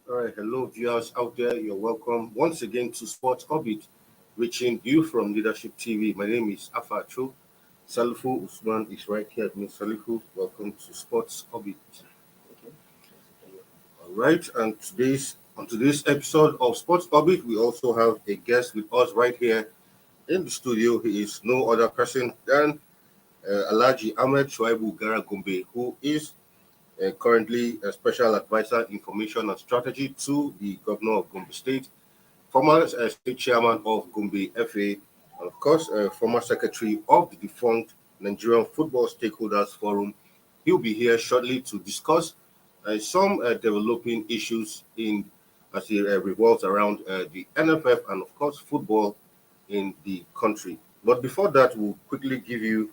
All right, hello viewers out there. You're welcome once again to Sports Orbit, reaching you from Leadership TV. My name is Afacho. Salifu Usman is right here with me. Salifu, welcome to Sports Orbit. All right, and today's episode of Sports Orbit, we also have a guest with us right here in the studio. He is no other person than Alhaji Ahmed Shuaibu Gara-Gombe, who is currently a special advisor, information and strategy to the governor of Gombe State, former state chairman of Gombe FA, and of course, former secretary of the defunct Nigerian Football Stakeholders Forum. He'll be here shortly to discuss some developing issues in as it revolves around the NFF and of course football in the country. But before that, we'll quickly give you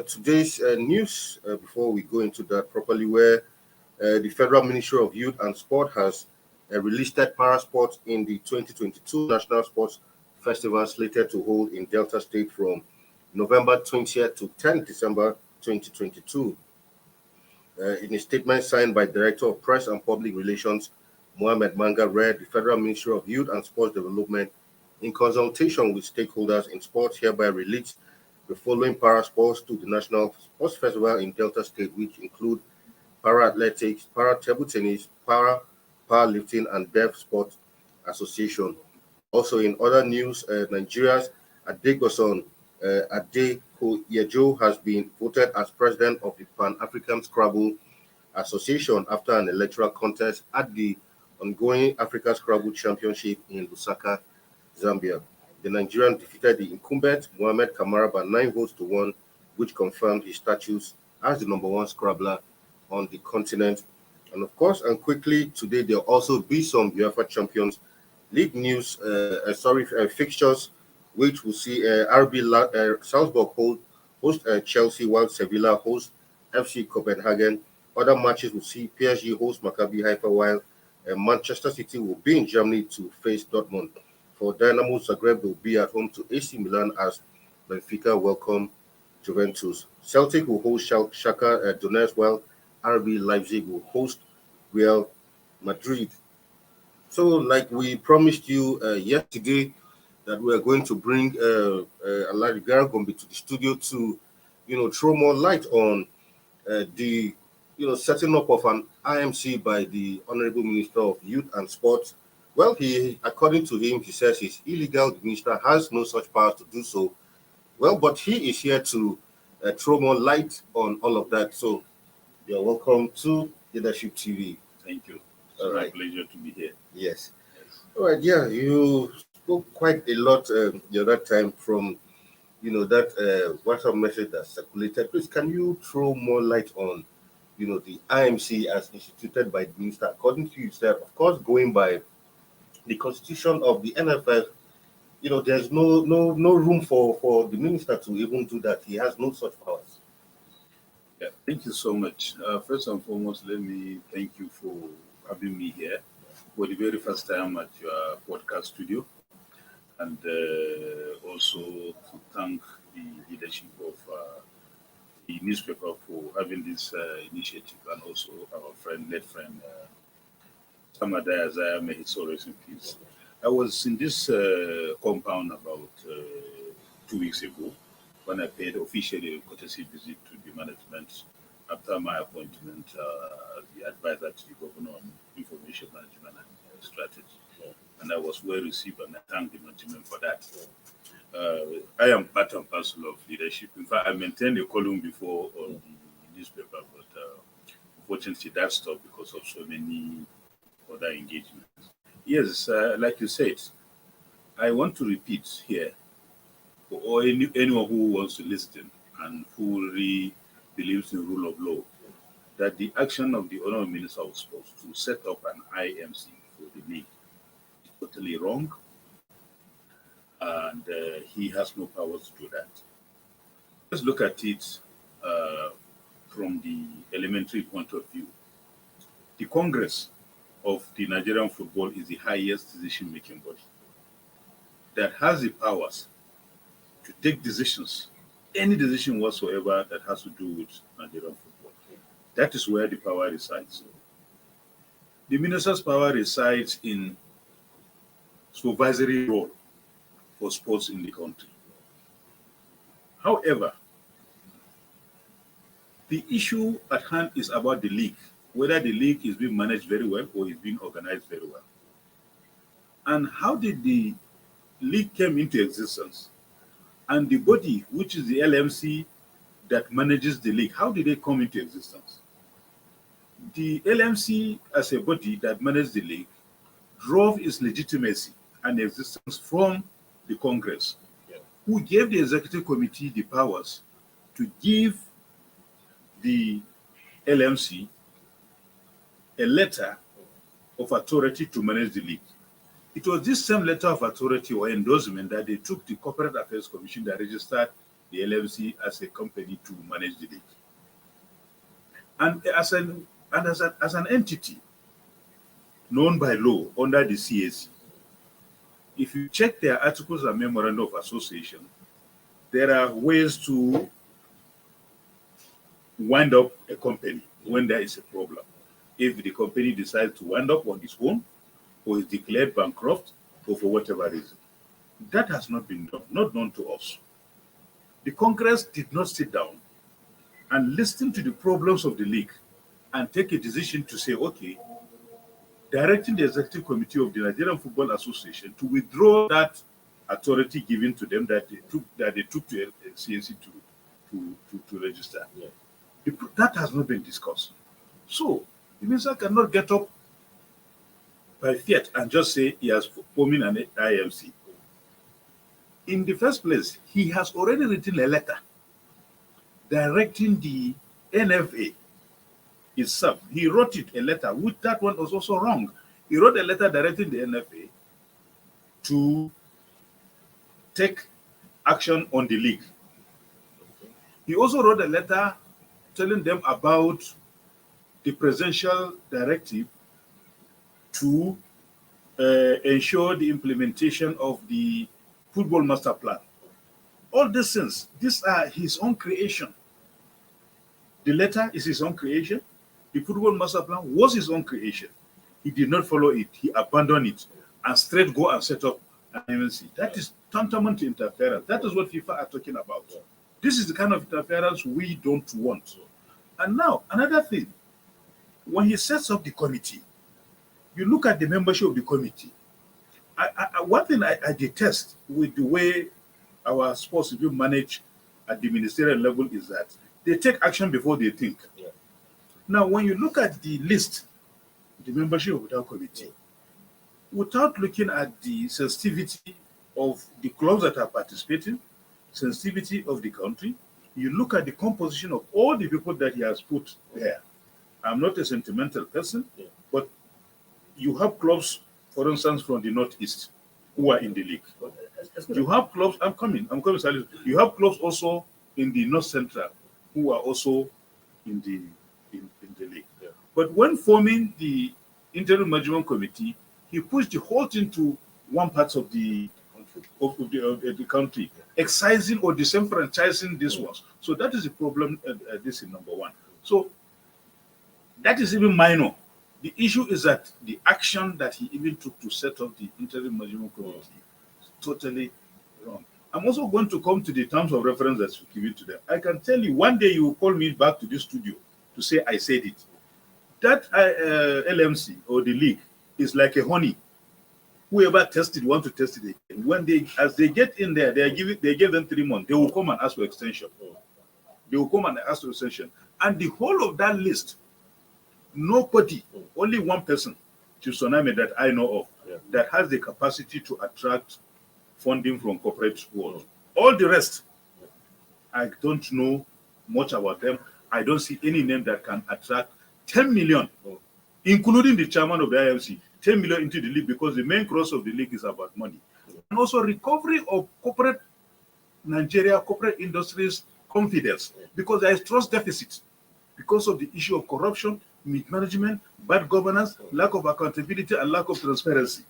today's news before we go into that properly, where the Federal Ministry of Youth and Sport has released para sports in the 2022 National Sports Festival slated to hold in Delta State from November 20th to 10th December 2022. In a statement signed by Director of Press and Public Relations, Mohammed Manga read, the Federal Ministry of Youth and Sports Development, in consultation with stakeholders in sports, hereby released the following para sports to the National Sports Festival in Delta State, which include para athletics, para table tennis, para powerlifting, and Deaf Sports Association. Also, in other news, Nigeria's Adegoson Adekoyejo has been voted as president of the Pan African Scrabble Association after an electoral contest at the ongoing Africa Scrabble Championship in Lusaka, Zambia. The Nigerian defeated the incumbent Mohamed Kamara by 9 votes to 1, which confirmed his status as the number one Scrabbler on the continent. And of course, and quickly, today there'll also be some UEFA Champions League news, fixtures, which will see Salzburg host Chelsea, while Sevilla host FC Copenhagen. Other matches will see PSG host Maccabi Haifa, while Manchester City will be in Germany to face Dortmund. For Dynamo Zagreb, they'll be at home to AC Milan as Benfica welcome Juventus. Celtic will host Shakhtar Donetsk, while RB Leipzig will host Real Madrid. So, like we promised you yesterday, that we are going to bring Alhaji Gara-Gombe to the studio to, throw more light on the, setting up of an IMC by the Honorable Minister of Youth and Sports. Well, according to him, he says it's illegal. The minister has no such power to do so. Well, but he is here to throw more light on all of that. So, you're welcome to Leadership TV. Thank you. It's my pleasure to be here. Yes. All right. Yeah, you spoke quite a lot the other time from, that WhatsApp message that circulated. Please, can you throw more light on, the IMC as instituted by the minister? According to you, sir, of course, going by the constitution of the NFF, there's no room for the minister to even do that. He has no such powers. Yeah, thank you so much. First and foremost, let me thank you for having me here for the very first time at your podcast studio, and also to thank the leadership of the newspaper for having this initiative, and also our late friend, Samadai Azaya, may his soul rest in peace. I was in this compound about 2 weeks ago when I paid officially a courtesy visit to the management after my appointment as the advisor to the governor on information management and strategy. And I was well received, and I thank the management for that. I am part and parcel of leadership. In fact, I maintained a column before on the newspaper, but unfortunately that stopped because of so many other engagements. Yes, like you said, I want to repeat here for anyone who wants to listen and who really believes in rule of law, that the action of the Honourable Minister of Sports to set up an IMC for the league is totally wrong, and he has no power to do that. Let's look at it from the elementary point of view. The Congress of the Nigerian football is the highest decision-making body that has the powers to take decisions, any decision whatsoever that has to do with Nigerian football. That is where the power resides. The minister's power resides in supervisory role for sports in the country. However, the issue at hand is about the league, whether the league is being managed very well or is being organized very well. And how did the league came into existence? And the body, which is the LMC that manages the league, how did they come into existence? The LMC, as a body that manages the league, drove its legitimacy and existence from the Congress, who gave the executive committee the powers to give the LMC a letter of authority to manage the league. It was this same letter of authority or endorsement that they took the Corporate Affairs Commission that registered the LMC as a company to manage the league. And as an entity known by law under the CAC, if you check their articles and memorandum of association, there are ways to wind up a company when there is a problem. If the company decides to wind up on its own, or is declared bankrupt, or for whatever reason. That has not been done, not known to us. The Congress did not sit down and listen to the problems of the league and take a decision to say, okay, directing the executive committee of the Nigerian Football Association to withdraw that authority given to them that they took to CNC to register. Yeah. That has not been discussed. So the minister cannot get up by fiat and just say he has forming an IMC. In the first place, he has already written a letter directing the NFA itself. He wrote it a letter, which that one was also wrong. He wrote a letter directing the NFA to take action on the league. He also wrote a letter telling them about the presidential directive to ensure the implementation of the football master plan. All these things, these are his own creation. The letter is his own creation. The football master plan was his own creation. He did not follow it. He abandoned it and straight go and set up an MNC. That is tantamount to interference. That is what FIFA are talking about. This is the kind of interference we don't want. And now, another thing, when he sets up the committee, you look at the membership of the committee. One thing I detest with the way our sports is being managed at the ministerial level is that they take action before they think. Yeah. Now, when you look at the list, the membership of that committee, without looking at the sensitivity of the clubs that are participating, sensitivity of the country, you look at the composition of all the people that he has put there. I'm not a sentimental person, but you have clubs, for instance, from the Northeast who are in the league. You have clubs, I'm coming, Sally. You have clubs also in the North Central who are also in the league. Yeah. But when forming the Interim Management Committee, he pushed the whole thing to one part of the country, excising or disenfranchising these ones. So that is the problem. This is number one. So that is even minor. The issue is that the action that he even took to set up the Interim Management Committee is totally wrong. I'm also going to come to the terms of reference that's given to them. I can tell you, one day you will call me back to this studio to say I said it. That LMC or the league is like a honey. Whoever tested want to test it again. When as they get in there, they give them 3 months. They will come and ask for extension. They will come and ask for extension. And the whole of that list, nobody, only one person, Tsunami that I know of, that has the capacity to attract funding from corporate world. All the rest, I don't know much about them. I don't see any name that can attract 10 million, including the chairman of the IFC, 10 million into the league, because the main cross of the league is about money. And also recovery of corporate Nigeria, corporate industries confidence, because there is trust deficit because of the issue of corruption, mismanagement, bad governance, lack of accountability, and lack of transparency.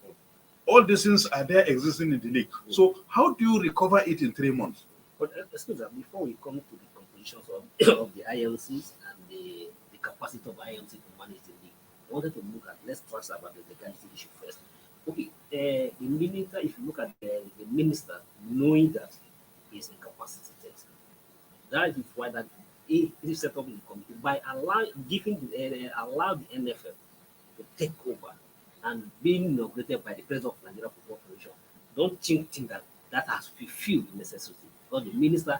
All these things are there existing in the league. So how do you recover it in 3 months? But excuse me, before we come to the conclusions of the ILCs and the capacity of ILC to manage the league, I wanted to look at, let's talk about the legality issue first. Okay, the minister, if you look at the minister, knowing that he's incapacitated, that is why that he set up the committee by allow the NFL to take over and being inaugurated by the president of Nigeria Football Federation. Don't think that that has fulfilled the necessity, because the minister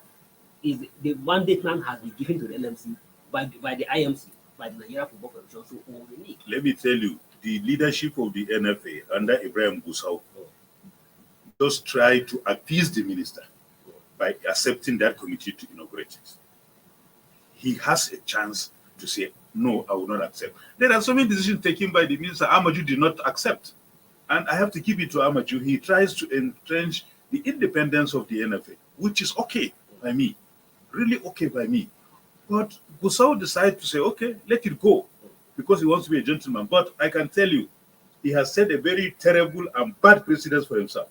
is the mandate plan has been given to the NMC by the IMC, by the Nigeria Football Federation. So all we need. Let me tell you, the leadership of the NFA under Ibrahim Gusau just try to appease the minister by accepting that committee to inaugurate it. He has a chance to say, no, I will not accept. There are so many decisions taken by the minister. Amaju did not accept. And I have to give it to Amaju. He tries to entrench the independence of the NFA, which is okay by me, really okay by me. But Gusau decided to say, okay, let it go, because he wants to be a gentleman. But I can tell you, he has set a very terrible and bad precedent for himself.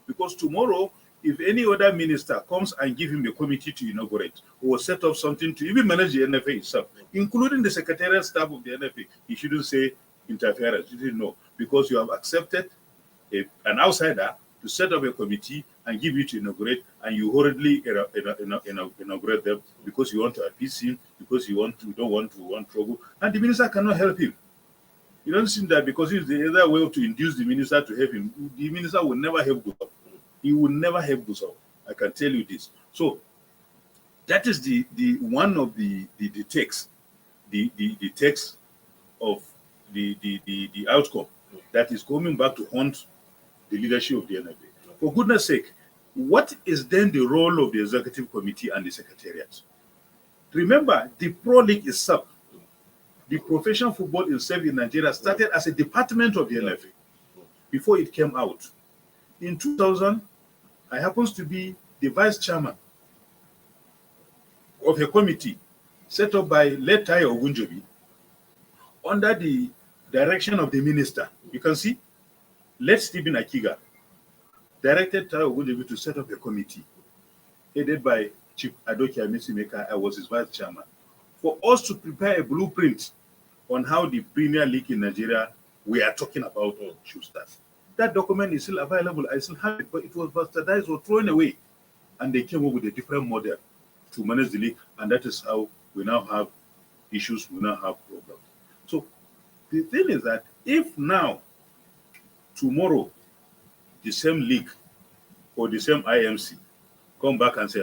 Because tomorrow, if any other minister comes and give him a committee to inaugurate, or set up something to even manage the NFA itself, including the secretariat staff of the NFA, he shouldn't say interference. He didn't know, because you have accepted an outsider to set up a committee and give you to inaugurate, and you hurriedly inaugurate them because you want to appease him, because you don't want trouble, and the minister cannot help him. You don't see that because it's the other way to induce the minister to help him. The minister will never help Gusau. He will never help Gusau. I can tell you this. So that is the one of the text, the text of the outcome that is coming back to haunt the leadership of the NFA. For goodness sake, what is then the role of the executive committee and the secretariat? Remember, the Pro League itself, the professional football itself in Nigeria started as a department of the NFA before it came out. In 2000, I happens to be the vice chairman of a committee set up by late Tayo Ogunjobi under the direction of the minister. You can see, late Stephen Akiga directed Tayo Ogunjobi to set up a committee headed by Chief Adoki Amisimeka. I was his vice chairman, for us to prepare a blueprint on how the Premier League in Nigeria we are talking about should start. That document is still available. I still have it, but it was bastardized or thrown away. And they came up with a different model to manage the league. And that is how we now have issues, we now have problems. So the thing is that if now, tomorrow, the same league or the same IMC come back and say,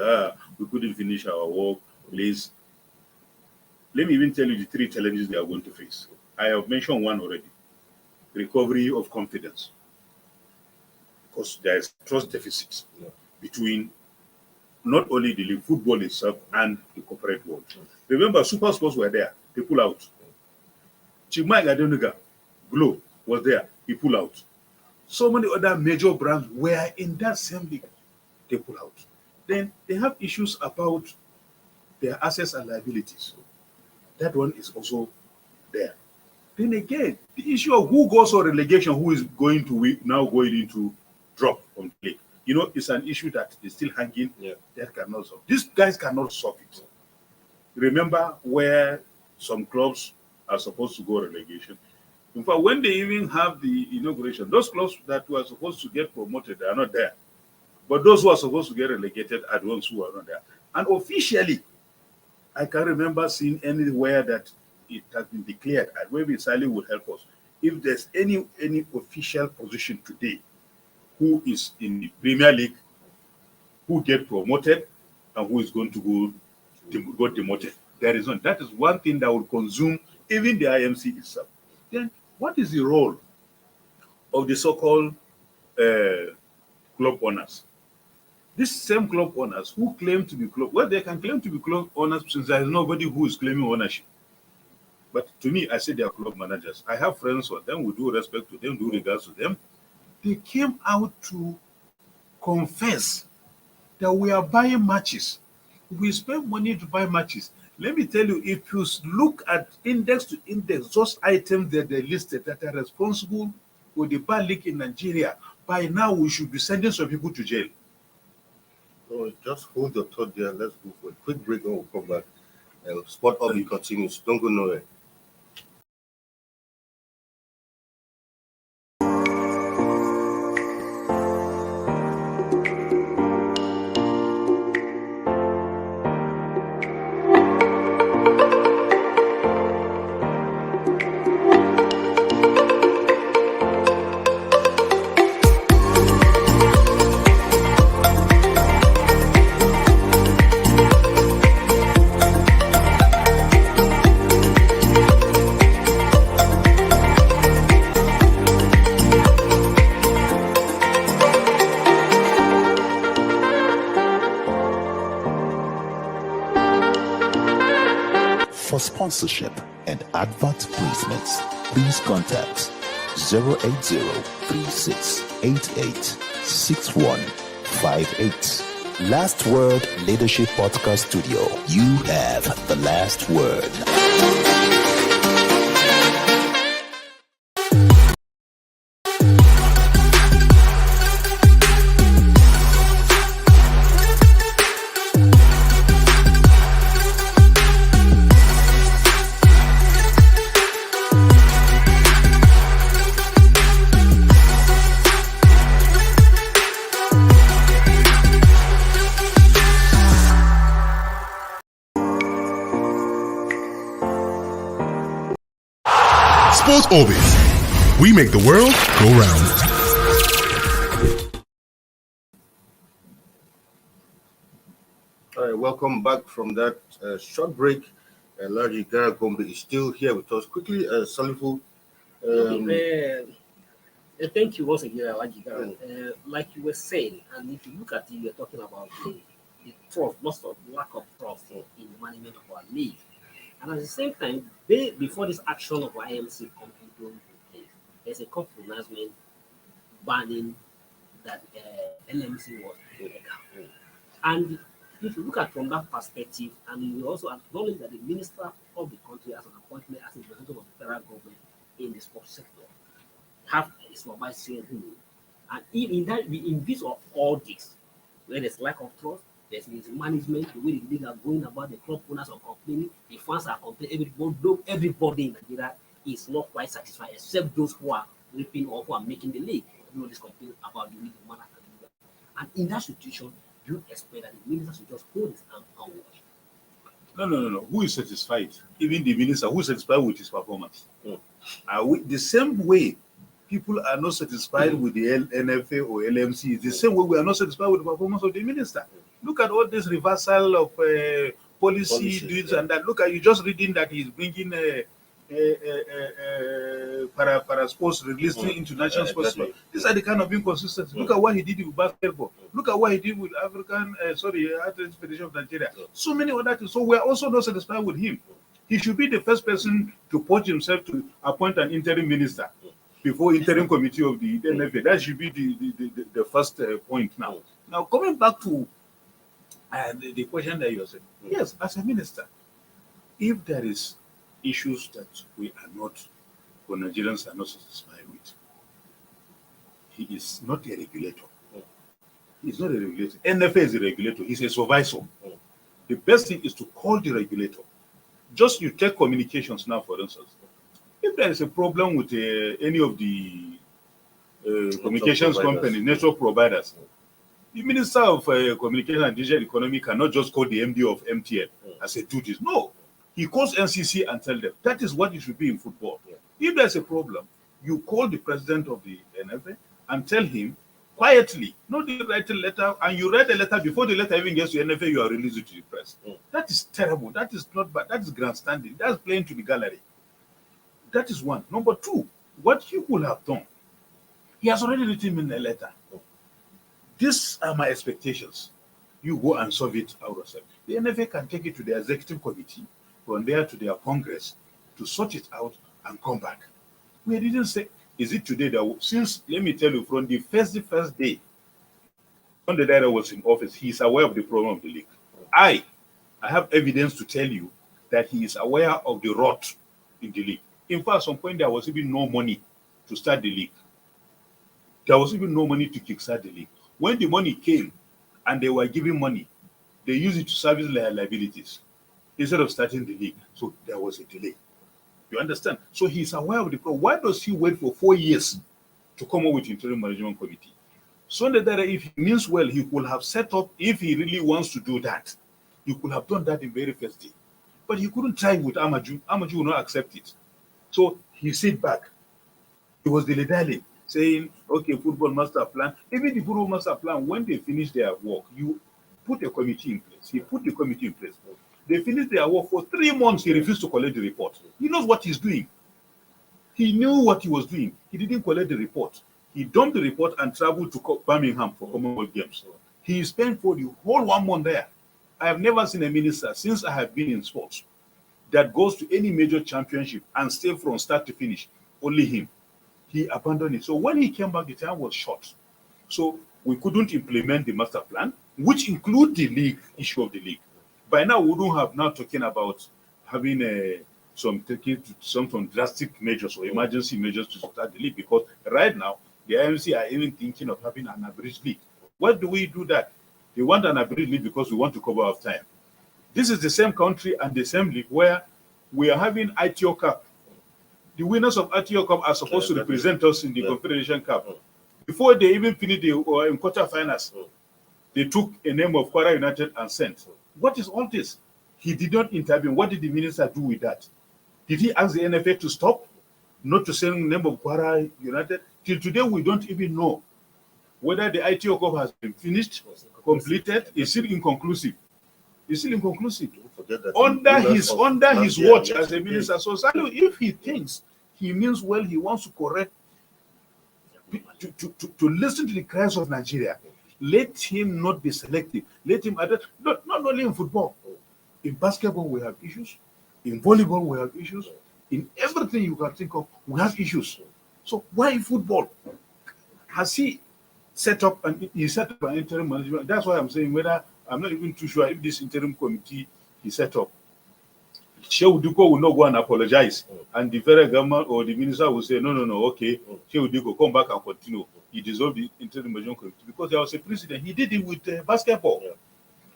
we couldn't finish our work, please. Let me even tell you the three challenges they are going to face. I have mentioned one already: recovery of confidence. Because there is trust deficit between not only the league football itself and the corporate world. Remember, Super Sports were there, they pull out. Chimai Gadoniga, Glow was there, he pull out. So many other major brands were in that same league, they pull out. Then they have issues about their assets and liabilities. That one is also there. Then again, the issue of who goes for relegation, who is going to now going into drop from the league. You know, it's an issue that is still hanging. That cannot solve. These guys cannot solve it. Remember where some clubs are supposed to go relegation. In fact, when they even have the inauguration, those clubs that were supposed to get promoted, they are not there. But those who are supposed to get relegated are the ones who are not there. And officially, I can't remember seeing anywhere that it has been declared, and maybe Sally will help us. If there's any official position today, who is in the Premier League, who get promoted, and who is going to go demoted. There is none. That is one thing that will consume even the IMC itself. Then, what is the role of the so-called club owners? These same club owners who claim to be club, well, they can claim to be club owners since there is nobody who is claiming ownership. But to me, I say they are club managers. I have friends with them, we do respect to them, do regards to them. They came out to confess that we are buying matches. We spend money to buy matches. Let me tell you, if you look at index to index, those items that they listed that are responsible for the bad league in Nigeria, by now we should be sending some people to jail. So just hold your thought there. Let's go for a quick break and we'll come back. Sport Orbit continues. Don't go nowhere. sponsorship, and advert placements, please contact 080-3688-6158. Last Word Leadership Podcast Studio. You have the last word. Sports Orbit. We make the world go round. All right, welcome back from that short break. Ahmed Gara-Gombe is still here with us. Quickly, Salifu. Thank you once again, Ahmed Gara. Like you were saying, and if you look at it, you're talking about the trust, lots of lack of trust in the management of our league. And at the same time, before this action of IMC company going into place, there's a couple announcement banning that LMC was to account. And if you look at from that perspective, and you also acknowledge that the minister of the country has an appointment as a representative of the federal government in the sports sector, have a supervisory role. And in view of all this, where there's lack of trust, there's mismanagement, the way the league are going about, the club owners are complaining, the fans are complaining, everybody in Nigeria is not quite satisfied, except those who are reaping or who are making the league. Everyone is complaining about the league, the manner and the league. And in that situation, do you expect that the minister should just hold his arm and watch? No. Who is satisfied? Even the minister, who is satisfied with his performance? The same way people are not satisfied with the NFA or LMC, the same way we are not satisfied with the performance of the minister. Look at all this reversal of policy deals and that. Look at you just reading that he's bringing para sports released international sports. These are the kind of inconsistencies. Look at what he did with basketball. Look at what he did with Athletics Federation of Nigeria. So many other things. So we are also not satisfied with him. He should be the first person to purge himself to appoint an interim minister before interim committee of the NFA. That should be the first point now. Now coming back to the question that you said, yes, as a minister, if there is issues that we are not, or Nigerians are not satisfied with, he is not a regulator. He's not a regulator. NFA is a regulator. He's a supervisor. The best thing is to call the regulator. Just you take communications now, for instance. If there is a problem with any of the communications companies, network providers, the Minister of Communication and Digital Economy cannot just call the MD of MTN as a duty. No, he calls NCC and tell them. That is what it should be in football. If there's a problem, you call the president of the NFA and tell him quietly, not you write a letter, and you write a letter before the letter even gets to NFA, you are released to the press. That is terrible. That is not bad. That is grandstanding. That's playing to the gallery. That is one. Number two, what he could have done, he has already written in a letter. These are my expectations. You go and solve it out yourself. The NFA can take it to the executive committee, from there to their congress, to sort it out and come back. We didn't say, is it today that, since, let me tell you, from the first day, when the director was in office, he is aware of the problem of the league. I have evidence to tell you that he is aware of the rot in the league. In fact, at some point, there was even no money to start the league. There was even no money to kickstart the league. When the money came and they were giving money, they used it to service their liabilities instead of starting the league. So there was a delay. You understand? So he's aware of the problem. Why does he wait for 4 years to come up with Interim Management Committee? So that if he means well, he could have set up, if he really wants to do that, he could have done that in very first day. But he couldn't try with Amaju. Amaju will not accept it. So he sit back. He was dilly-dallying, saying, okay, football master plan. Even the football master plan, when they finish their work, you put a committee in place. He put the committee in place. They finished their work for 3 months. He refused to collect the report. He knows what he's doing. He knew what he was doing. He didn't collect the report. He dumped the report and traveled to Birmingham for Commonwealth Games. He spent for the whole 1 month there. I have never seen a minister since I have been in sports that goes to any major championship and stay from start to finish. Only him. He abandoned it. So when he came back, the time was short. So we couldn't implement the master plan, which include the league, issue of the league. By now, we don't have now talking about having some drastic measures or emergency measures to start the league, because right now, the IMC are even thinking of having an abridged league. Why do we do that? They want an abridged league because we want to cover our time. This is the same country and the same league where we are having ITO Cup. The winners of ITO Cup are supposed to represent us in the Confederation Cup. Before they even finished the quarterfinals, they took a name of Kwara United and sent. What is all this? He did not intervene. What did the minister do with that? Did he ask the NFA to stop, not to send the name of Kwara United? Till today, we don't even know whether the ITO Cup has been finished, completed. It's still inconclusive. It's still inconclusive. Under his watch as a minister. So Salu, if he thinks he means well, he wants to correct, to listen to the cries of Nigeria, let him not be selective. Let him adapt. Not only in football. In basketball, we have issues. In volleyball, we have issues. In everything you can think of, we have issues. So why football? Has he set up an interim management? That's why I'm saying whether I'm not even too sure if this interim committee he set up, Shehu Duko will not go and apologize, and the federal government or the minister will say, no, okay, Shehu Duko, come back and continue. He dissolved the interim management committee because there was a precedent. He did it with basketball.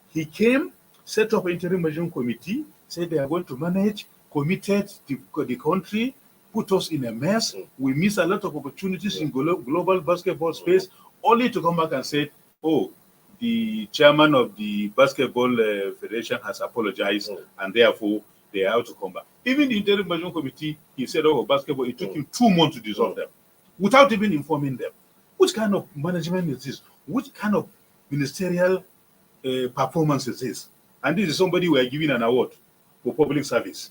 He came, set up an interim management committee, said they are going to manage, committed the country, put us in a mess. We miss a lot of opportunities in global basketball space, only to come back and say, oh, the chairman of the basketball federation has apologized, and therefore they are out to come back. Even the interim management committee, he said, oh, basketball, it took him 2 months to dissolve them, without even informing them. Which kind of management is this? Which kind of ministerial performance is this? And this is somebody we are giving an award for public service,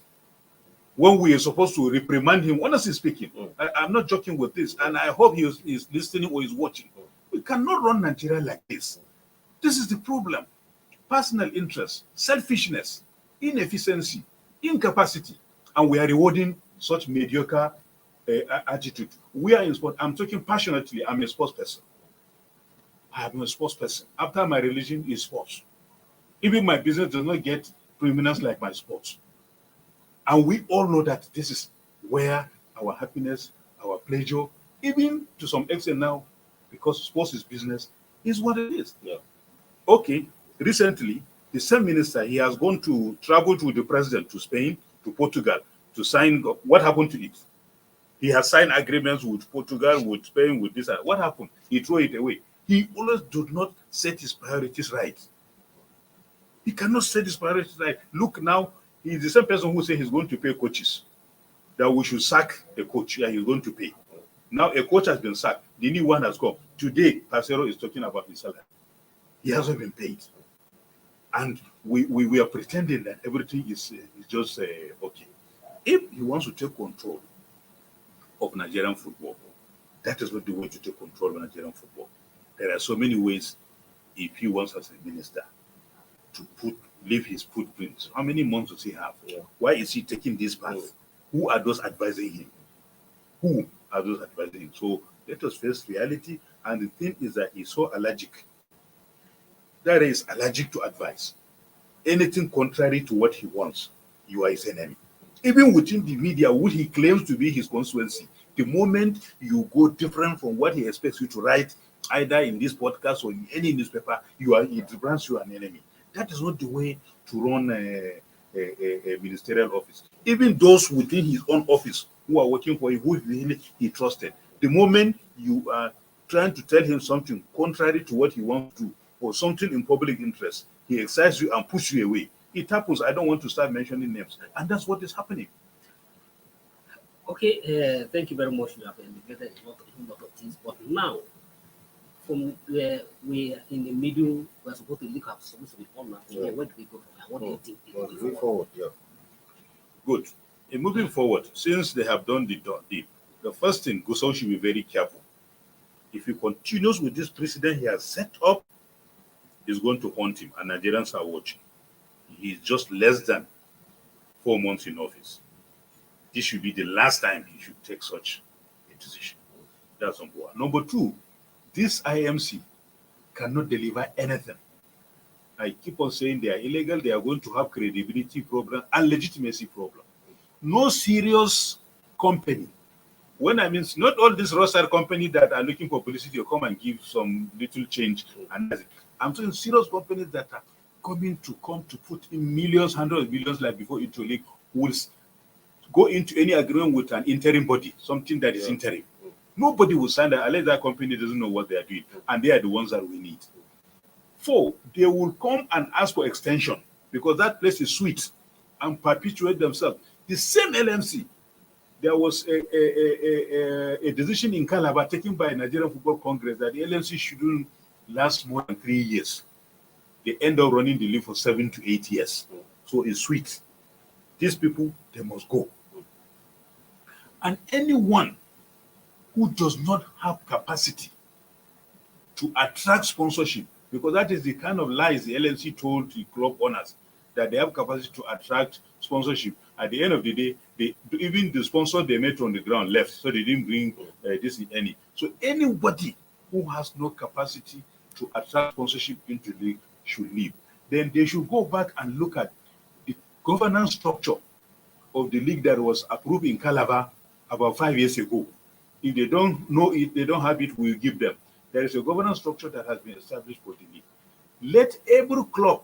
when we are supposed to reprimand him, honestly speaking. I'm not joking with this, and I hope he is listening or is watching. We cannot run Nigeria like this. This is the problem. Personal interest, selfishness, inefficiency, incapacity, and we are rewarding such mediocre attitude. We are in sport. I'm talking passionately. I'm a sports person. I am a sports person. After my religion is sports. Even my business does not get preeminence like my sports. And we all know that this is where our happiness, our pleasure, even to some extent now, because sports is business, is what it is. Okay, recently, the same minister, he has traveled with the president to Spain, to Portugal, to sign. What happened to it? He has signed agreements with Portugal, with Spain, with this. What happened? He threw it away. He always did not set his priorities right. He cannot set his priorities right. Look now, he's the same person who said he's going to pay coaches, that we should sack a coach. Yeah, he's going to pay. Now a coach has been sacked. The new one has come. Today, Pasero is talking about his salary. He hasn't been paid. And we are pretending that everything is just okay. If he wants to take control of Nigerian football, that is not the way to take control of Nigerian football. There are so many ways if he wants as a minister to leave his footprints. How many months does he have? Why is he taking this path? Who are those advising him? Who are those advising him? So let us face reality. And the thing is that he's so allergic. That is allergic to advice. Anything contrary to what he wants, you are his enemy. Even within the media, which he claims to be his constituency, the moment you go different from what he expects you to write, either in this podcast or in any newspaper, it brands you an enemy. That is not the way to run a ministerial office. Even those within his own office who are working for him, who he trusted, the moment you are trying to tell him something contrary to what he wants to do, or something in public interest, he excites you and pushes you away. It happens. I don't want to start mentioning names. And that's what is happening. Okay, thank you very much. You have indicated a lot of things. But now, from where we are in the middle, we're supposed to look at supposed to be on now. Where do we go from here? What do you think? Moving forward, Good. In moving forward, since they have done the first thing, Gusau should be very careful. If he continues with this precedent he has set up, he's going to haunt him, and Nigerians are watching. He's just less than 4 months in office. This should be the last time he should take such a decision. That's number one. Number two, this IMC cannot deliver anything. I keep on saying they are illegal. They are going to have credibility problem and legitimacy problem. No serious company. When I mean not all these roster companies that are looking for publicity or come and give some little change. And I'm saying serious companies that are come to put in millions, hundreds of millions like before into league will go into any agreement with an interim body, something that is interim. Nobody will sign that unless that company doesn't know what they are doing, and they are the ones that we need. 4, they will come and ask for extension because that place is sweet and perpetuate themselves. The same LMC, there was a decision in Calabar taken by Nigerian Football Congress that the LMC shouldn't last more than 3 years. They end up running the league for 7 to 8 years. So it's sweet. These people, they must go. And anyone who does not have capacity to attract sponsorship, because that is the kind of lies the LMC told the club owners, that they have capacity to attract sponsorship. At the end of the day, even the sponsor they met on the ground left, so they didn't bring this any. So anybody who has no capacity to attract sponsorship into the league should leave. Then they should go back and look at the governance structure of the league that was approved in Calabar about 5 years ago. If they don't know it, they don't have it, we'll give them. There is a governance structure that has been established for the league. Let every club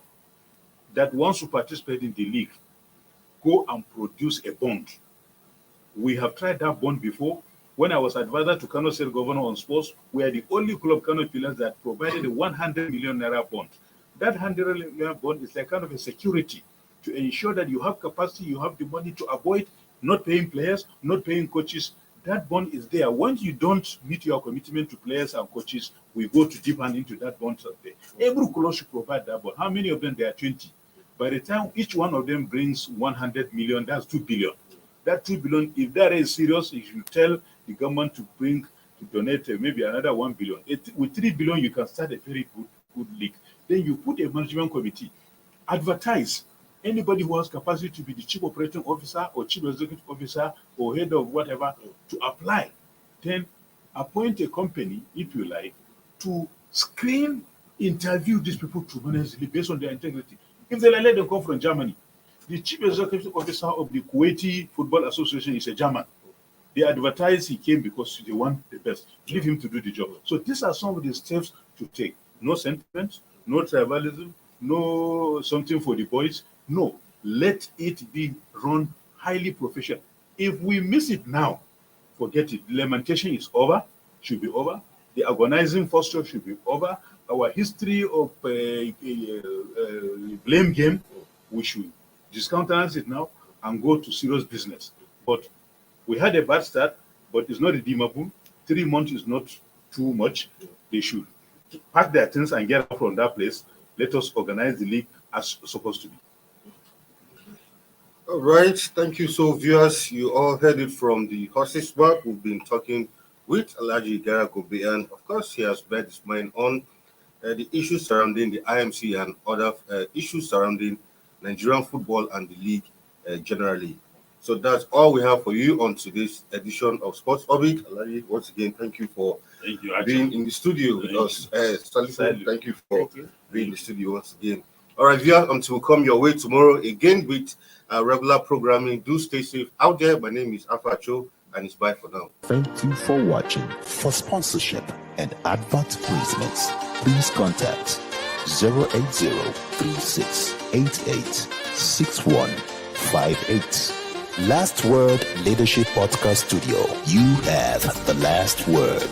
that wants to participate in the league go and produce a bond. We have tried that bond before. When I was advisor to Kano State Governor on sports, we are the only club, Kano Pillars, that provided a 100 million naira bond. That 100 million bond is like kind of a security to ensure that you have capacity, you have the money to avoid not paying players, not paying coaches. That bond is there. Once you don't meet your commitment to players and coaches, we go to deep hand into that bond. Every club should provide that bond. How many of them? There are 20. By the time each one of them brings 100 million, that's 2 billion. That 2 billion, if that is serious, you should tell the government to donate maybe another 1 billion. With 3 billion, you can start a very good league. Then you put a management committee, advertise. Anybody who has capacity to be the chief operating officer or chief executive officer or head of whatever to apply. Then appoint a company, if you like, to screen, interview these people to manage the league based on their integrity. If they let them come from Germany, the chief executive officer of the Kuwaiti Football Association is a German. They advertise he came because they want the best. Leave him to do the job. So these are some of the steps to take. No sentiment, no tribalism, no something for the boys. No, let it be run highly professional. If we miss it now, forget it. The lamentation is over, should be over. The agonizing posture should be over. Our history of blame game, we should discountenance it now and go to serious business. But we had a bad start, but it's not redeemable. 3 months is not too much. They should pack their things and get out from that place. Let us organize the league as supposed to be. All right, thank you. So, viewers, you all heard it from the horse's mouth. We've been talking with Ahmed Gara-Gombe, and of course, he has made his mind on the issues surrounding the IMC and other issues surrounding Nigerian football and the league generally. So that's all we have for you on today's edition of Sports Orbit. Alhaji, once again, thank you for being in the studio with us. Salisu, thank you for being in the studio once again. All right, viewers, until we come your way tomorrow again with regular programming, do stay safe out there. My name is Afacho, and it's bye for now. Thank you for watching. For sponsorship and advert placements, please contact 080-3688-6158. Last Word Leadership Podcast Studio. You have the last word.